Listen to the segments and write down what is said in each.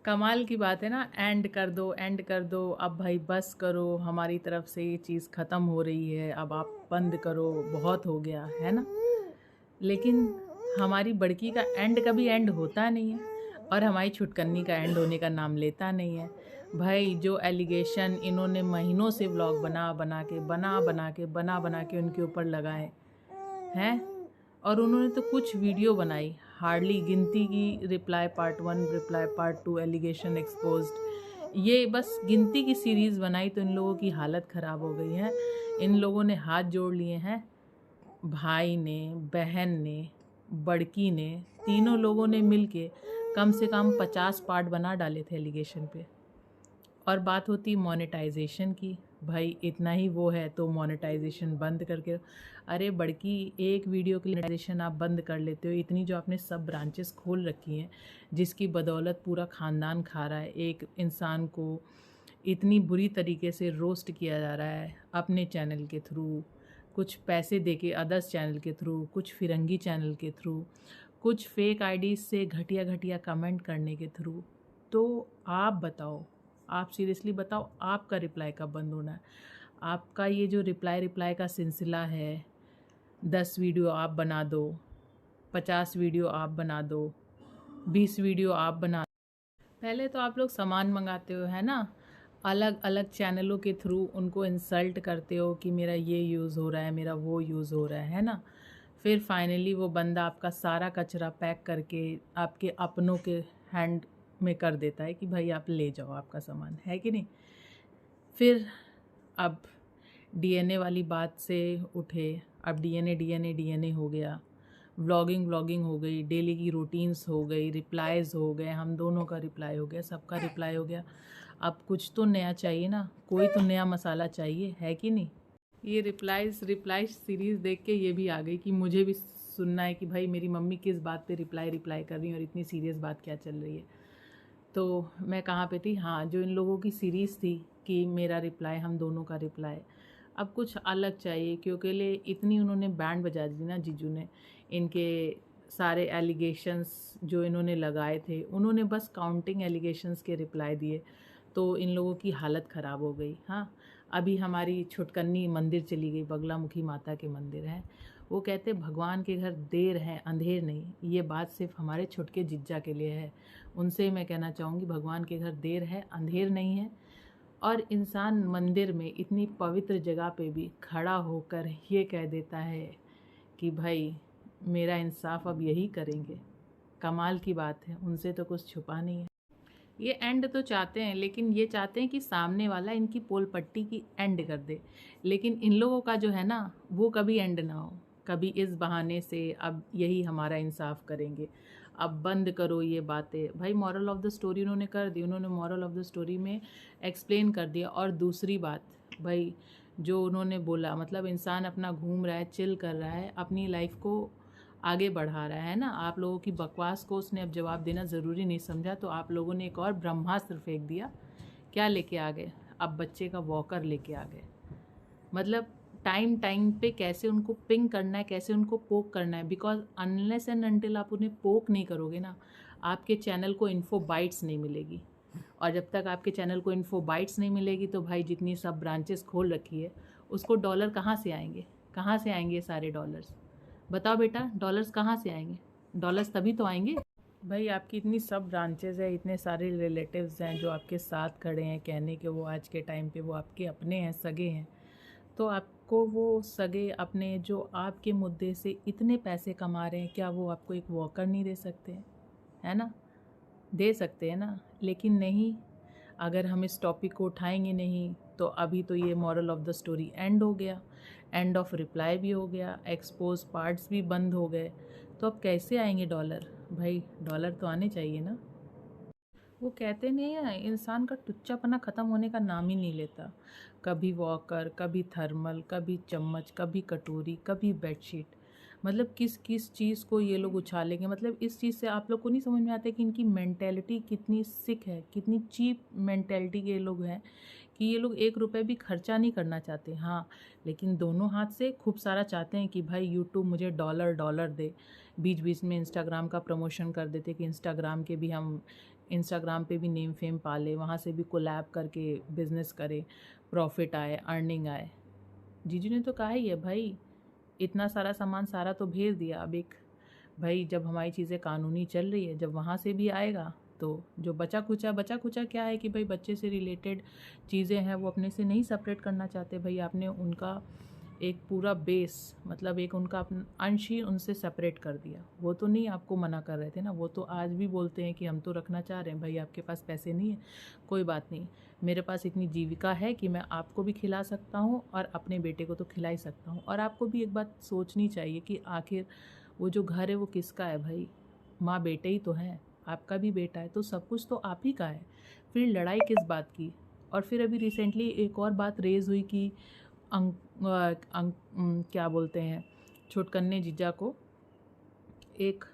कमाल की बात है ना। एंड कर दो, एंड कर दो, अब भाई बस करो, हमारी तरफ से ये चीज़ ख़त्म हो रही है, अब आप बंद करो, बहुत हो गया है ना। लेकिन हमारी बड़की का एंड कभी एंड होता नहीं है, और हमारी छुटकन्नी का एंड होने का नाम लेता नहीं है। भाई जो एलिगेशन इन्होंने महीनों से व्लॉग बना बना के उनके ऊपर लगाए हैं, और उन्होंने तो कुछ वीडियो बनाई, हार्डली गिनती की, reply part 1, reply part 2, allegation exposed, ये बस गिनती की सीरीज़ बनाई तो इन लोगों की हालत ख़राब हो गई है। इन लोगों ने हाथ जोड़ लिए हैं, भाई ने, बहन ने, बड़की ने, तीनों लोगों ने मिलके कम से कम 50 पार्ट बना डाले थे एलिगेशन पे। और बात होती मोनेटाइजेशन की, भाई इतना ही वो है तो मोनेटाइजेशन बंद करके। अरे बड़की, एक वीडियो की मोनेटाइजेशन आप बंद कर लेते हो, इतनी जो आपने सब ब्रांचेस खोल रखी हैं जिसकी बदौलत पूरा ख़ानदान खा रहा है, एक इंसान को इतनी बुरी तरीके से रोस्ट किया जा रहा है अपने चैनल के थ्रू, कुछ पैसे देके अदर्स चैनल के थ्रू, कुछ फिरंगी चैनल के थ्रू, कुछ फेक आईडीज़ से घटिया घटिया कमेंट करने के थ्रू। तो आप बताओ, आप सीरियसली बताओ, आपका रिप्लाई कब बंद होना है? आपका ये जो रिप्लाई का सिलसिला है, 10 वीडियो आप बना दो, 50 वीडियो आप बना दो, 20 वीडियो आप बना। पहले तो आप लोग सामान मंगाते हो है ना, अलग अलग चैनलों के थ्रू उनको इंसल्ट करते हो कि मेरा ये यूज़ हो रहा है, मेरा वो यूज़ हो रहा है ना। फिर फाइनली वो बंदा आपका सारा कचरा पैक करके आपके अपनों के हैंड में कर देता है कि भाई आप ले जाओ आपका सामान, है कि नहीं। फिर अब डीएनए वाली बात से उठे, अब डीएनए हो गया, व्लॉगिंग हो गई, डेली की रूटीन्स हो गई, रिप्लाईज़ हो गए, हम दोनों का रिप्लाई हो गया, सबका रिप्लाई हो गया। अब कुछ तो नया चाहिए ना, कोई तो नया मसाला चाहिए, है कि नहीं। ये रिप्लाई सीरीज़ देख के ये भी आ गई कि मुझे भी सुनना है कि भाई मेरी मम्मी किस बात पे रिप्लाई कर रही है और इतनी सीरियस बात क्या चल रही है। तो मैं कहाँ पे थी, हाँ, जो इन लोगों की सीरीज़ थी कि मेरा रिप्लाई, हम दोनों का रिप्लाई, अब कुछ अलग चाहिए, क्योंकि ले इतनी उन्होंने बैंड बजा दी ना जीजू ने, इनके सारे एलिगेशंस जो इन्होंने लगाए थे, उन्होंने बस काउंटिंग एलिगेशंस के रिप्लाई दिए, तो इन लोगों की हालत ख़राब हो गई। हाँ, अभी हमारी छुटकन्नी मंदिर चली गई, बगलामुखी माता के मंदिर है, वो कहते भगवान के घर देर है अंधेर नहीं। ये बात सिर्फ हमारे छुटके जिज्जा के लिए है, उनसे मैं कहना चाहूँगी भगवान के घर देर है अंधेर नहीं है। और इंसान मंदिर में इतनी पवित्र जगह पे भी खड़ा होकर ये कह देता है कि भाई मेरा इंसाफ अब यही करेंगे, कमाल की बात है, उनसे तो कुछ छुपा नहीं है। ये एंड तो चाहते हैं, लेकिन ये चाहते हैं कि सामने वाला इनकी पोल पट्टी की एंड कर दे, लेकिन इन लोगों का जो है ना वो कभी एंड ना हो, कभी इस बहाने से अब यही हमारा इंसाफ करेंगे, अब बंद करो ये बातें। भाई मॉरल ऑफ द स्टोरी उन्होंने कर दी, उन्होंने मॉरल ऑफ द स्टोरी में एक्सप्लेन कर दिया। और दूसरी बात भाई, जो उन्होंने बोला, मतलब इंसान अपना घूम रहा है, चिल कर रहा है, अपनी लाइफ को आगे बढ़ा रहा है ना, आप लोगों की बकवास को उसने अब जवाब देना ज़रूरी नहीं समझा, तो आप लोगों ने एक और ब्रह्मास्त्र फेंक दिया। क्या लेके आ गए? अब बच्चे का वॉकर लेके आ गए। मतलब टाइम टाइम पे कैसे उनको पिंग करना है, कैसे उनको पोक करना है, बिकॉज अनलेस एंड अनटिल आप उन्हें पोक नहीं करोगे ना, आपके चैनल को इन्फो बाइट्स नहीं मिलेगी। और जब तक आपके चैनल को इन्फो बाइट्स नहीं मिलेगी तो भाई जितनी सब ब्रांचेस खोल रखी है उसको डॉलर कहाँ से आएंगे, कहाँ से आएंगे सारे डॉलर्स? बताओ बेटा, डॉलर्स कहाँ से आएंगे? डॉलर्स तभी तो आएंगे। भाई आपकी इतनी सब ब्रांचेस है, इतने सारे रिलेटिव्स हैं जो आपके साथ खड़े हैं, कहने के वो आज के टाइम पे वो आपके अपने हैं, सगे हैं, तो आपको वो सगे अपने जो आपके मुद्दे से इतने पैसे कमा रहे हैं, क्या वो आपको एक वॉकर नहीं दे सकते हैं? है ना, दे सकते हैं ना। लेकिन नहीं, अगर हम इस टॉपिक को उठाएंगे नहीं तो अभी तो ये moral of the story and हो गया, एंड ऑफ रिप्लाई भी हो गया, एक्सपोज पार्ट्स भी बंद हो गए, तो अब कैसे आएंगे डॉलर? भाई डॉलर तो आने चाहिए ना। वो कहते नहीं है, इंसान का टुच्चापना ख़त्म होने का नाम ही नहीं लेता। कभी वॉकर, कभी थर्मल, कभी चम्मच, कभी कटोरी, कभी बेडशीट, मतलब किस किस चीज़ को ये लोग उछालेंगे। मतलब इस चीज़ से आप लोग को नहीं समझ में आता कि इनकी मेंटेलिटी कितनी सिक है, कितनी चीप मेंटेलिटी के लोग हैं कि ये लोग 1 रुपये भी खर्चा नहीं करना चाहते। हाँ, लेकिन दोनों हाथ से खूब सारा चाहते हैं कि भाई यूट्यूब मुझे डॉलर डॉलर दे। बीच बीच में इंस्टाग्राम का प्रमोशन कर देते कि इंस्टाग्राम के भी हम इंस्टाग्राम पे भी नेम फेम पाले, वहाँ से भी कोलैब करके बिजनेस करे, प्रॉफिट आए, अर्निंग आए। जीजू ने तो कहा ही है भाई, इतना सारा सामान सारा तो भेज दिया, अब एक भाई जब हमारी चीज़ें कानूनी चल रही है, जब वहाँ से भी आएगा तो जो बचा खुचा क्या है कि भाई बच्चे से रिलेटेड चीज़ें हैं वो अपने से नहीं सेपरेट करना चाहते। भाई आपने उनका एक पूरा बेस, मतलब एक उनका अंश ही उनसे सेपरेट कर दिया। वो तो नहीं आपको मना कर रहे थे ना, वो तो आज भी बोलते हैं कि हम तो रखना चाह रहे हैं। भाई आपके पास पैसे नहीं है, कोई बात नहीं, मेरे पास इतनी जीविका है कि मैं आपको भी खिला सकता हूँ और अपने बेटे को तो खिला ही सकता हूँ। और आपको भी एक बात सोचनी चाहिए कि आखिर वो जो घर है वो किसका है भाई? माँ बेटे ही तो हैं, आपका भी बेटा है, तो सब कुछ तो आप ही का है, फिर लड़ाई किस बात की? और फिर अभी रिसेंटली एक और बात रेज़ हुई कि क्या बोलते हैं, छोटकन्ने जीजा को एक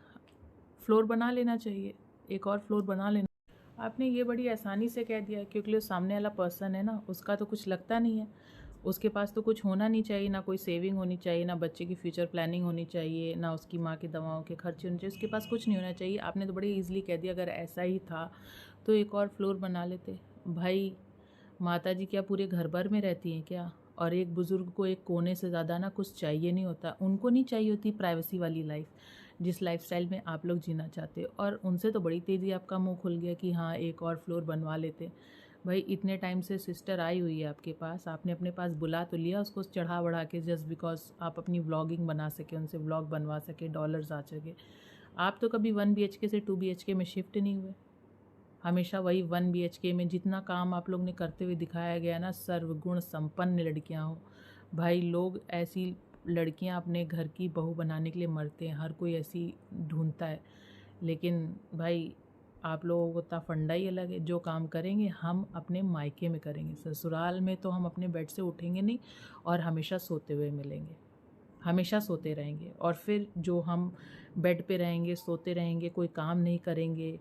फ्लोर बना लेना चाहिए, एक और फ्लोर बना लेना। आपने ये बड़ी आसानी से कह दिया क्योंकि जो सामने वाला पर्सन है ना, उसका तो कुछ लगता नहीं है, उसके पास तो कुछ होना नहीं चाहिए, ना कोई सेविंग होनी चाहिए, ना बच्चे की फ्यूचर प्लानिंग होनी चाहिए, ना उसकी माँ की दवाओं के खर्चे होने चाहिए, उसके पास कुछ नहीं होना चाहिए। आपने तो बड़े ईजिली कह दिया, अगर ऐसा ही था तो एक और फ्लोर बना लेते। भाई माता जी क्या पूरे घर भर में रहती हैं क्या? और एक बुज़ुर्ग को एक कोने से ज़्यादा ना कुछ चाहिए नहीं होता, उनको नहीं चाहिए होती प्राइवेसी वाली लाइफ, जिस लाइफस्टाइल में आप लोग जीना चाहते हो। और उनसे तो बड़ी तेज़ी आपका मुंह खुल गया कि हाँ एक और फ्लोर बनवा लेते। भाई इतने टाइम से सिस्टर आई हुई है आपके पास, आपने अपने पास बुला तो लिया उसको चढ़ा बढ़ा के, जस्ट बिकॉज आप अपनी व्लॉगिंग बना सके, उनसे व्लॉग बनवा सके, डॉलर्स आ सके। आप तो कभी 1 BHK से 2 BHK में शिफ्ट नहीं हुए, हमेशा वही 1 BHK में। जितना काम आप लोग ने करते हुए दिखाया गया ना, सर्वगुण संपन्न लड़कियां हो भाई। लोग ऐसी लड़कियां अपने घर की बहू बनाने के लिए मरते हैं, हर कोई ऐसी ढूंढता है, लेकिन भाई आप लोगों को तो फंडा ही अलग है। जो काम करेंगे हम अपने मायके में करेंगे, ससुराल में तो हम अपने बेड से उठेंगे नहीं और हमेशा सोते हुए मिलेंगे, हमेशा सोते रहेंगे। और फिर जो हम बेड पे रहेंगे, सोते रहेंगे, कोई काम नहीं करेंगे,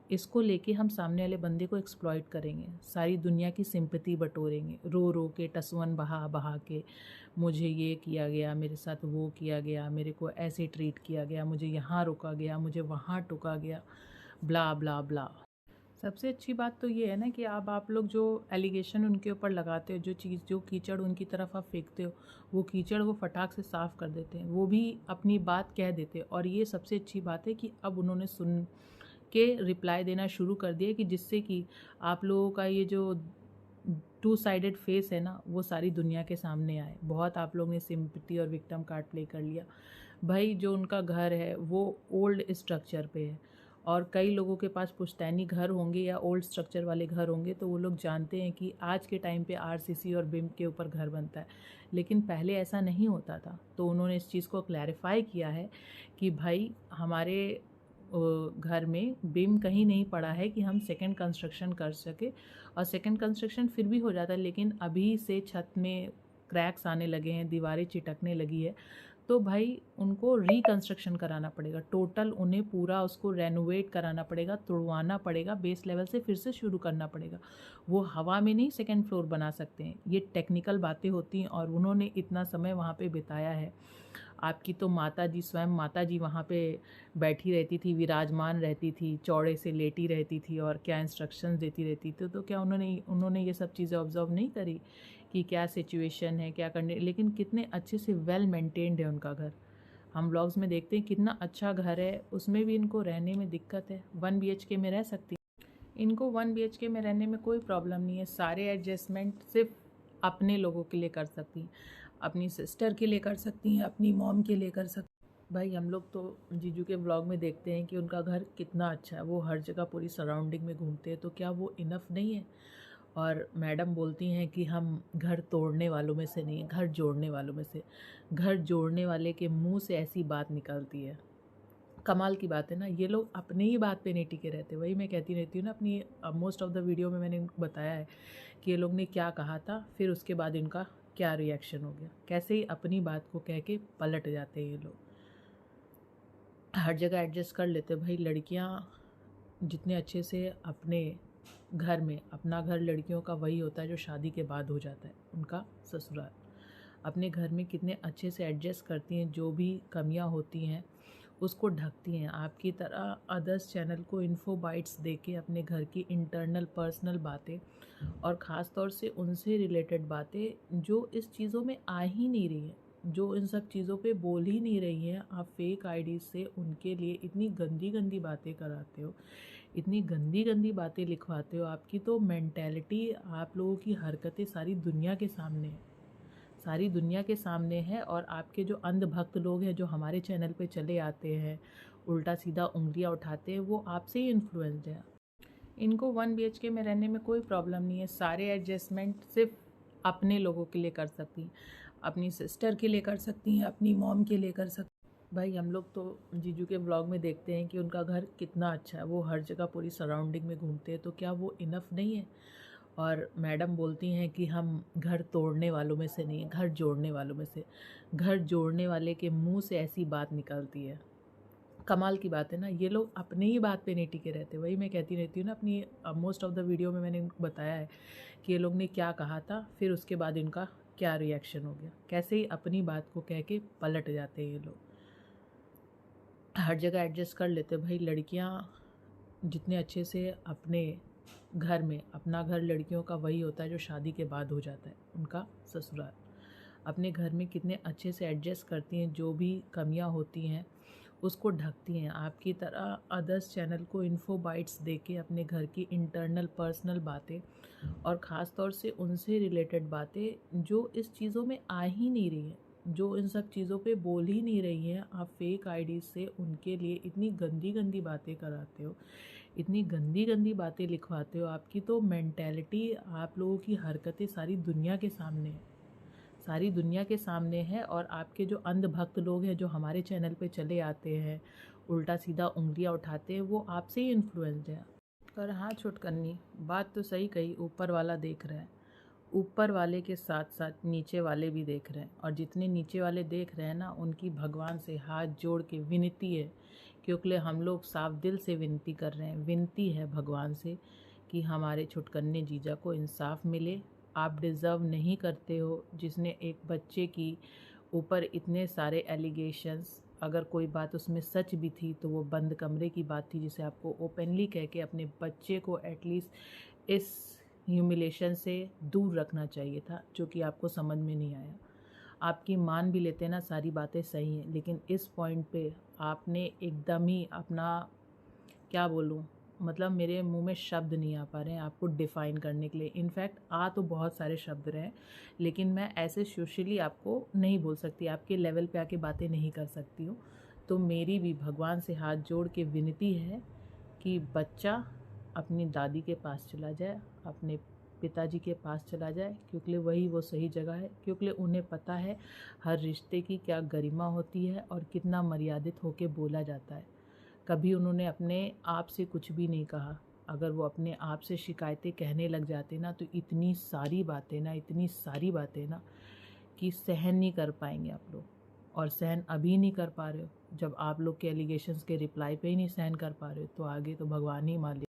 इसको लेके हम सामने वाले बंदे को एक्सप्लॉइट करेंगे, सारी दुनिया की सिंपैथी बटोरेंगे, रो रो के, टसवन बहा बहा के, मुझे ये किया गया, मेरे साथ वो किया गया, मेरे को ऐसे ट्रीट किया गया, मुझे यहाँ रोका गया, मुझे वहाँ टोका गया, ब्ला ब्ला ब्ला। सबसे अच्छी बात तो ये है ना कि अब आप लोग जो एलिगेशन उनके ऊपर लगाते हो, जो कीचड़ उनकी तरफ आप फेंकते हो, वो कीचड़ वो फटाक से साफ़ कर देते हैं, वो भी अपनी बात कह देते हैं। और ये सबसे अच्छी बात है कि अब उन्होंने सुन के रिप्लाई देना शुरू कर दिया, कि जिससे कि आप लोगों का ये जो 2 साइडेड फेस है ना, वो सारी दुनिया के सामने आए। बहुत आप लोगों ने सिंपैथी और विक्टिम कार्ड प्ले कर लिया। भाई जो उनका घर है वो ओल्ड स्ट्रक्चर पे है, और कई लोगों के पास पुश्तैनी घर होंगे या ओल्ड स्ट्रक्चर वाले घर होंगे, तो वो लोग जानते हैं कि आज के टाइम पे RCC और बिम के ऊपर घर बनता है, लेकिन पहले ऐसा नहीं होता था। तो उन्होंने इस चीज़ को क्लैरिफाई किया है कि भाई हमारे घर में बिम कहीं नहीं पड़ा है कि हम सेकंड कंस्ट्रक्शन कर सके। और सेकंड कंस्ट्रक्शन फिर भी हो जाता है, लेकिन अभी से छत में क्रैक्स आने लगे हैं, दीवारें चिटकने लगी है, तो भाई उनको रिकंस्ट्रक्शन कराना पड़ेगा, टोटल उन्हें पूरा उसको रेनोवेट कराना पड़ेगा, तुड़वाना पड़ेगा, बेस लेवल से फिर से शुरू करना पड़ेगा। वो हवा में नहीं सेकंड फ्लोर बना सकते हैं, ये टेक्निकल बातें होती हैं। और उन्होंने इतना समय वहाँ पे बिताया है। आपकी तो माता जी, स्वयं माता जी वहाँ पे बैठी रहती थी, विराजमान रहती थी, चौड़े से लेटी रहती थी और क्या इंस्ट्रक्शंस देती रहती थी। तो क्या उन्होंने ये सब चीज़ें ऑब्जर्व नहीं करी कि क्या सिचुएशन है, क्या करने? लेकिन कितने अच्छे से वेल मेंटेन्ड है उनका घर। हम व्लॉग्स में देखते हैं कितना अच्छा घर है, उसमें भी इनको रहने में दिक्कत है। 1 BHK में रह सकती, इनको 1 BHK में रहने में कोई प्रॉब्लम नहीं है। सारे एडजस्टमेंट सिर्फ अपने लोगों के लिए कर सकती हैं, अपनी सिस्टर के लिए कर सकती हैं, अपनी मॉम के लिए कर सकती हैं। भाई हम लोग तो जीजू के व्लॉग में देखते हैं कि उनका घर कितना अच्छा है, वो हर जगह पूरी सराउंडिंग में घूमते हैं, तो क्या वो इनफ नहीं है? और मैडम बोलती हैं कि हम घर तोड़ने वालों में से नहीं, घर जोड़ने वालों में से। घर जोड़ने वाले के मुंह से ऐसी बात निकलती है, कमाल की बात है ना। ये लोग अपने ही बात पे नहीं टिके रहते। वही मैं कहती रहती हूँ ना, अपनी मोस्ट ऑफ द वीडियो में मैंने इनको बताया है कि ये लोग ने क्या कहा था, फिर उसके बाद इनका क्या रिएक्शन हो गया, कैसे ही अपनी बात को कह के पलट जाते हैं ये लोग, हर जगह एडजस्ट कर लेते। भाई लड़कियाँ जितने अच्छे से अपने घर में, अपना घर लड़कियों का वही होता है जो शादी के बाद हो जाता है उनका ससुराल। अपने घर में कितने अच्छे से एडजस्ट करती हैं, जो भी कमियां होती हैं उसको ढकती हैं। आपकी तरह अदर्स चैनल को इन्फो बाइट्स देके अपने घर की इंटरनल पर्सनल बातें और ख़ास तौर से उनसे रिलेटेड बातें जो इस चीज़ों में आ ही नहीं रही हैं, जो इन सब चीज़ों पे बोल ही नहीं रही हैं, आप फेक आईडी से उनके लिए इतनी गंदी गंदी बातें कराते हो, इतनी गंदी गंदी बातें लिखवाते हो। आपकी तो मेंटेलिटी, आप लोगों की हरकतें सारी दुनिया के सामने है, सारी दुनिया के सामने है। और आपके जो अंधभक्त लोग हैं जो हमारे चैनल पे चले आते हैं, उल्टा सीधा उंगलियां उठाते हैं, वो आपसे ही इन्फ्लुएंस्ड हैं। इनको 1 BHK में रहने में कोई प्रॉब्लम नहीं है। सारे एडजस्टमेंट सिर्फ अपने लोगों के लिए कर सकती हैं, अपनी सिस्टर के लिए कर सकती हैं, अपनी मॉम के लिए कर सकती हैं। भाई हम लोग तो जीजू के व्लॉग में देखते हैं कि उनका घर कितना अच्छा है, वो हर जगह पूरी सराउंडिंग में घूमते हैं, तो क्या वो इनफ नहीं है? और मैडम बोलती हैं कि हम घर तोड़ने वालों में से नहीं, घर जोड़ने वालों में से। घर जोड़ने वाले के मुंह से ऐसी बात निकलती है, कमाल की बात है ना। ये लोग अपने ही बात पे नहीं टिके रहते। वही मैं कहती रहती हूँ ना, अपनी मोस्ट ऑफ द वीडियो में मैंने इनको बताया है कि ये लोग ने क्या कहा था, फिर उसके बाद इनका क्या रिएक्शन हो गया, कैसे ही अपनी बात को कह के पलट जाते हैं ये लोग। हर जगह एडजस्ट कर लेते भाई। लड़कियाँ जितने अच्छे से अपने घर में, अपना घर लड़कियों का वही होता है जो शादी के बाद हो जाता है, उनका ससुराल। अपने घर में कितने अच्छे से एडजस्ट करती हैं, जो भी कमियां होती हैं उसको ढकती हैं। आपकी तरह अदर्स चैनल को इन्फो बाइट्स देके अपने घर की इंटरनल पर्सनल बातें और ख़ास तौर से उनसे रिलेटेड बातें जो इस चीज़ों में आ ही नहीं रही हैं, जो इन सब चीज़ों पे बोल ही नहीं रही हैं, आप फेक आईडी से उनके लिए इतनी गंदी गंदी बातें कराते हो, इतनी गंदी गंदी बातें लिखवाते हो। आपकी तो मेंटेलिटी, आप लोगों की हरकतें सारी दुनिया के सामने है, सारी दुनिया के सामने है। और आपके जो अंधभक्त लोग हैं जो हमारे चैनल पे चले आते हैं, उल्टा सीधा उंगलियां उठाते हैं, वो आपसे ही इन्फ्लुएंस्ड है। पर हाँ छुटकन्नी, बात तो सही कही, ऊपर वाला देख रहा है। ऊपर वाले के साथ साथ नीचे वाले भी देख रहे हैं, और जितने नीचे वाले देख रहे हैं ना, उनकी भगवान से हाथ जोड़ के विनती है, क्योंकि हम लोग साफ दिल से विनती कर रहे हैं, विनती है भगवान से कि हमारे छुटकन्ने जीजा को इंसाफ मिले। आप डिज़र्व नहीं करते हो। जिसने एक बच्चे की ऊपर इतने सारे एलिगेशंस, अगर कोई बात उसमें सच भी थी तो वो बंद कमरे की बात थी, जिसे आपको ओपनली कह के अपने बच्चे को एटलीस्ट इस ह्यूमिलेशन से दूर रखना चाहिए था, जो कि आपको समझ में नहीं आया। आपकी मान भी लेते ना, सारी बातें सही हैं, लेकिन इस पॉइंट पे आपने एकदम ही अपना, क्या बोलूँ, मतलब मेरे मुंह में शब्द नहीं आ पा रहे हैं आपको डिफ़ाइन करने के लिए। इनफैक्ट आ तो बहुत सारे शब्द रहे हैं, लेकिन मैं ऐसे सोशली आपको नहीं बोल सकती, आपके लेवल पे आके बातें नहीं कर सकती हूँ। तो मेरी भी भगवान से हाथ जोड़ के विनती है कि बच्चा अपनी दादी के पास चला जाए, अपने पिताजी के पास चला जाए, क्योंकि वही वो सही जगह है, क्योंकि उन्हें पता है हर रिश्ते की क्या गरिमा होती है और कितना मर्यादित होके बोला जाता है। कभी उन्होंने अपने आप से कुछ भी नहीं कहा। अगर वो अपने आप से शिकायतें कहने लग जाते ना, तो इतनी सारी बातें ना, इतनी सारी बातें ना कि सहन नहीं कर पाएंगे आप लोग। और सहन अभी नहीं कर पा रहे हो, जब आप लोग के एलिगेशंस के रिप्लाई पे ही नहीं सहन कर पा रहे हो, तो आगे तो भगवान ही मान